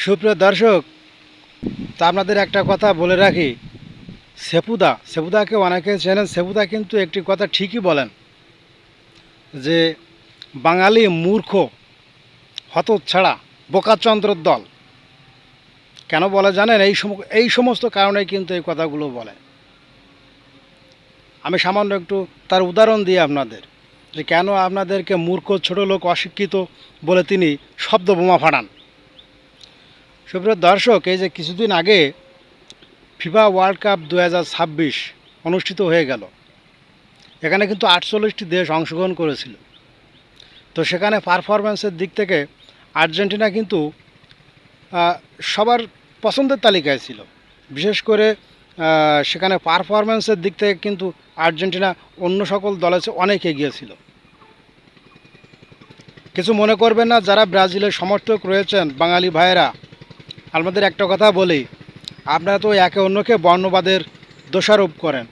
সুপ্রিয় দর্শক, তা আপনাদের একটা কথা বলে রাখি। সেপুদাকে অনেকে চেনেন। সেপুদা কিন্তু একটি কথা ঠিকই বলেন যে বাঙালি মূর্খ, হতচ্ছাড়া, বোকাচন্দ্রর দল। কেন বলে জানেন? এই সমস্ত কারণে কিন্তু এই কথাগুলো বলে। আমি সামান্য একটু তার উদাহরণ দিই আপনাদের, যে কেন আপনাদেরকে মূর্খ, ছোট লোক, অশিক্ষিত বলে তিনি শব্দ বোমা ফাটান। সুপ্রিয় দর্শক, এই যে কিছুদিন আগে ফিফা ওয়ার্ল্ড কাপ 2026 অনুষ্ঠিত হয়ে গেল। এখানে কিন্তু 48টি দেশ অংশগ্রহণ করেছিল। তো সেখানে পারফরম্যান্সের দিক থেকে আর্জেন্টিনা কিন্তু সবার পছন্দের তালিকায় ছিল। বিশেষ করে সেখানে পারফরম্যান্সের দিক থেকে কিন্তু আর্জেন্টিনা অন্য সকল দলের চেয়ে অনেক এগিয়ে ছিল। কিছু মনে করবেন না যারা ব্রাজিলের সমর্থক রয়েছেন, বাঙালি ভাইয়েরা। আমাদের একটা কথা বলি, আপনারা তো একে অন্যকে বর্ণবাদের দোষারোপ করেন।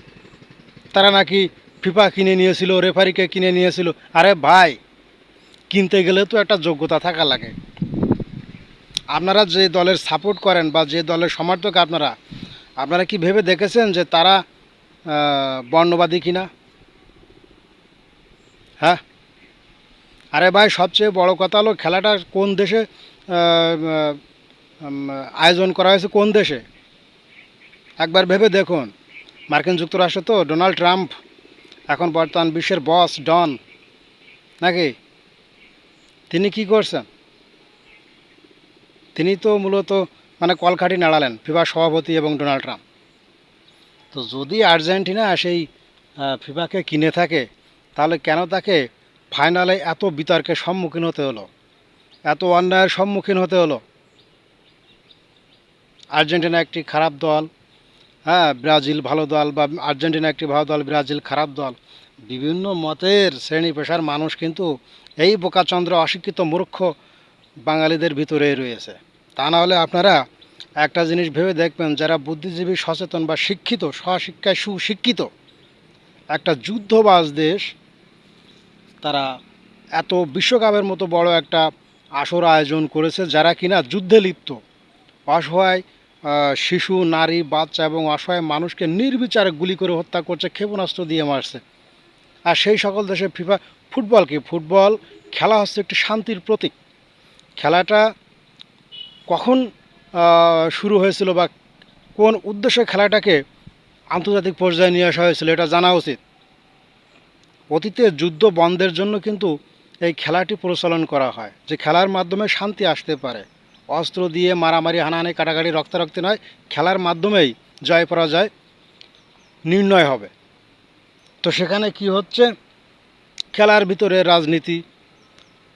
তারা নাকি ফিফা কিনে নিয়েছিল, রেফারিকে কিনে নিয়েছিল। আরে ভাই, কিনতে গেলে তো একটা যোগ্যতা থাকা লাগে। আপনারা যে দলের সাপোর্ট করেন বা যে দলের সমর্থক আপনারা কি ভেবে দেখেছেন যে তারা বর্ণবাদী কিনা? হ্যাঁ, আরে ভাই, সবচেয়ে বড় কথা হলো খেলাটা কোন দেশে আয়োজন করা হয়েছে, কোন দেশে একবার ভেবে দেখুন। মার্কিন যুক্তরাষ্ট্র তো ডোনাল্ড ট্রাম্প এখন বর্তমান বিশ্বের বস, ডন নাকি? তিনি কি করছেন? তিনি তো মূলত কলকাঠি নাড়ালেন ফিফা সভাপতি এবং ডোনাল্ড ট্রাম্প। তো যদি আর্জেন্টিনা সেই ফিফাকে কিনে থাকে, তাহলে কেন তাকে ফাইনালে এত বিতর্কের সম্মুখীন হতে হলো, এত অন্যায়ের সম্মুখীন হতে হলো? আর্জেন্টিনা একটি খারাপ দল, হ্যাঁ, ব্রাজিল ভালো দল, বা আর্জেন্টিনা একটি ভালো দল, ব্রাজিল খারাপ দল। বিভিন্ন মতের শ্রেণী পেশার মানুষ কিন্তু এই বোকাচন্দ্র, অশিক্ষিত, মূর্খ বাঙালিদের ভিতরেই রয়েছে। তা না হলে আপনারা একটা জিনিস ভেবে দেখবেন, যারা বুদ্ধিজীবী, সচেতন বা শিক্ষিত, স্বশিক্ষায় সুশিক্ষিত একটা যুদ্ধবাজ দেশ, তারা এত বিশ্বকাপের মতো বড় একটা আসর আয়োজন করেছে, যারা কিনা যুদ্ধে লিপ্ত, অসহায় শিশু, নারী, বাচ্চা এবং অসহায় মানুষকে নির্বিচারে গুলি করে হত্যা করছে, ক্ষেপণাস্ত্র দিয়ে মারছে। আর সেই সকল দেশে ফিফা ফুটবল খেলা হচ্ছে একটি শান্তির প্রতীক। খেলাটা কখন শুরু হয়েছিল বা কোন উদ্দেশ্যে খেলাটাকে আন্তর্জাতিক পর্যায়ে নিয়ে আসা হয়েছিল, এটা জানা উচিত। অতীতে যুদ্ধ বন্ধের জন্য কিন্তু এই খেলাটি প্রচলন করা হয়, যে খেলার মাধ্যমে শান্তি আসতে পারে। অস্ত্র দিয়ে মারামারি, হানাহানি, কাটাকাটি, রক্তারক্তি নয়, খেলার মাধ্যমেই জয় পরাজয় নির্ণয় হবে। তো সেখানে কি হচ্ছে? খেলার ভিতরে রাজনীতি।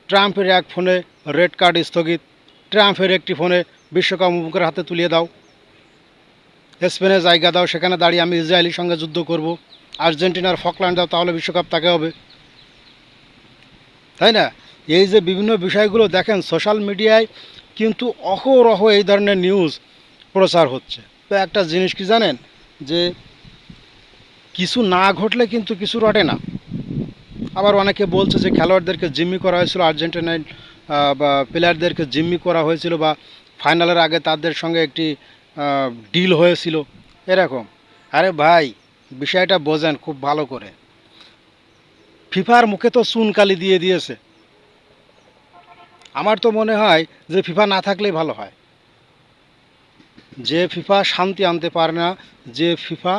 ট্রাম্পের এক ফোনে রেড কার্ড স্থগিত, ট্রাম্পের একটি ফোনে বিশ্বকাপ মুখের হাতে তুলিয়ে দাও, স্পেনে জায়গা দাও, সেখানে দাঁড়িয়ে আমি ইসরায়েলের সঙ্গে যুদ্ধ করব, আর্জেন্টিনার ফকল্যান্ড দাও, তাহলে বিশ্বকাপ তাকে হবে, তাই না? এই যে বিভিন্ন বিষয়গুলো দেখেন, সোশ্যাল মিডিয়ায় কিন্তু অহরহ এই ধরনের নিউজ প্রচার হচ্ছে। তো একটা জিনিস কি জানেন, যে কিছু না ঘটলে কিন্তু কিছু রটে না। আবার অনেকে বলছে যে খেলোয়াড়দেরকে জিম্মি করা হয়েছিল, আর্জেন্টিনার বা প্লেয়ারদেরকে জিম্মি করা হয়েছিল, বা ফাইনালের আগে তাদের সঙ্গে একটি ডিল হয়েছিল, এরকম। আরে ভাই, বিষয়টা বোঝেন খুব ভালো করে। ফিফার মুখে তো চুনকালি দিয়ে দিয়েছে। আমার তো মনে হয় যে ফিফা না থাকলেই ভালো হয়। যে ফিফা শান্তি আনতে পারে না, যে ফিফা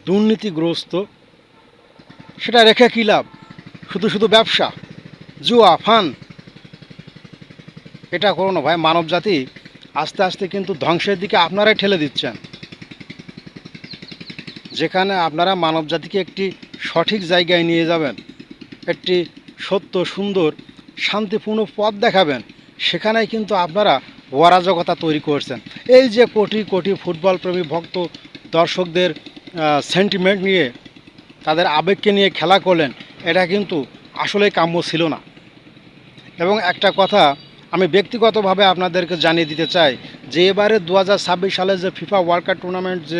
দুর্নীতিগ্রস্ত, সেটা রেখে কী লাভ? শুধু শুধু ব্যবসা, জুয়া, ফান, এটা করো না ভাই। মানব জাতি আস্তে আস্তে কিন্তু ধ্বংসের দিকে আপনারাই ঠেলে দিচ্ছেন। যেখানে আপনারা মানব জাতিকে একটি সঠিক জায়গায় নিয়ে যাবেন, একটি সত্য, সুন্দর, শান্তিপূর্ণ পথ দেখাবেন, সেখানেই কিন্তু আপনারা অরাজকতা তৈরি করছেন। এই যে কোটি কোটি ফুটবলপ্রেমী ভক্ত দর্শকদের সেন্টিমেন্ট নিয়ে, তাদের আবেগকে নিয়ে খেলা করলেন, এটা কিন্তু আসলেই কাম্য ছিল না। এবং একটা কথা আমি ব্যক্তিগতভাবে আপনাদেরকে জানিয়ে দিতে চাই, যে এবারে 2026 সালে যে ফিফা ওয়ার্ল্ড কাপ টুর্নামেন্ট যে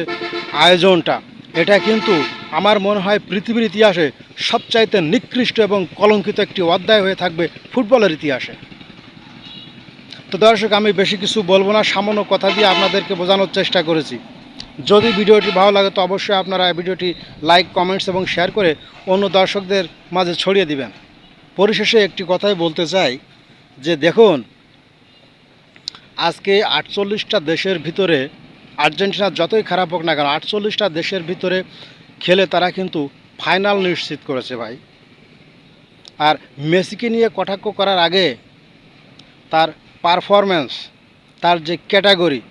আয়োজনটা, এটা কিন্তু আমার মনে হয় পৃথিবীর ইতিহাসে সবচাইতে নিকৃষ্ট এবং কলঙ্কিত একটি অধ্যায় হয়ে থাকবে ফুটবলের ইতিহাসে। তো দর্শক, আমি বেশি কিছু বলবো না, সামান্য কথা দিয়ে আপনাদেরকে বোঝানোর চেষ্টা করেছি। যদি ভিডিওটি ভালো লাগে তো অবশ্যই আপনারা ভিডিওটি লাইক, কমেন্টস এবং শেয়ার করে অন্য দর্শকদের মাঝে ছড়িয়ে দিবেন। পরিশেষে একটি কথাই বলতে চাই যে দেখুন, আজকে 48টা দেশের ভিতরে আর্জেন্টিনা যতই খারাপ হোক না কেন, 48টা দেশের ভিতরে খেলে তারা কিন্তু ফাইনাল নিশ্চিত করেছে ভাই। আর মেসিকে নিয়ে কটাক্ষ করার আগে তার পারফরম্যান্স, তার যে ক্যাটাগরি,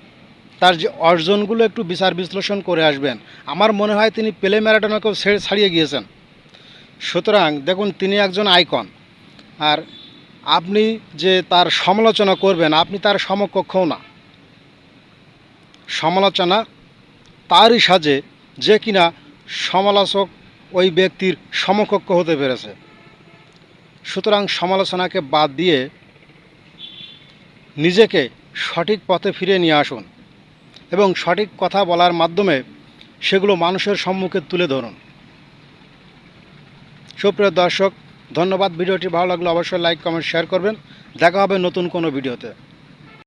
তার যে অর্জনগুলো একটু বিচার বিশ্লেষণ করে আসবেন। আমার মনে হয় তিনি পেলে ম্যারাডোনাকেও ছাড়িয়ে গিয়েছেন। সুতরাং দেখুন, তিনি একজন আইকন। আর আপনি যে তার সমালোচনা করবেন, আপনি তার সমকক্ষও না। সমালোচনা তারই সাজে যে কিনা সমালোচক ওই ব্যক্তির সমকক্ষ হতে পেরেছে। সুতরাং সমালোচনাকে বাদ দিয়ে নিজেকে সঠিক পথে ফিরিয়ে নিয়ে আসুন এবং সঠিক কথা বলার মাধ্যমে সেগুলো মানুষের সম্মুখে তুলে ধরুন। সুপ্রিয় দর্শক, ধন্যবাদ। ভিডিওটি ভালো লাগলে অবশ্যই লাইক, কমেন্ট, শেয়ার করবেন। দেখা হবে নতুন কোনো ভিডিওতে।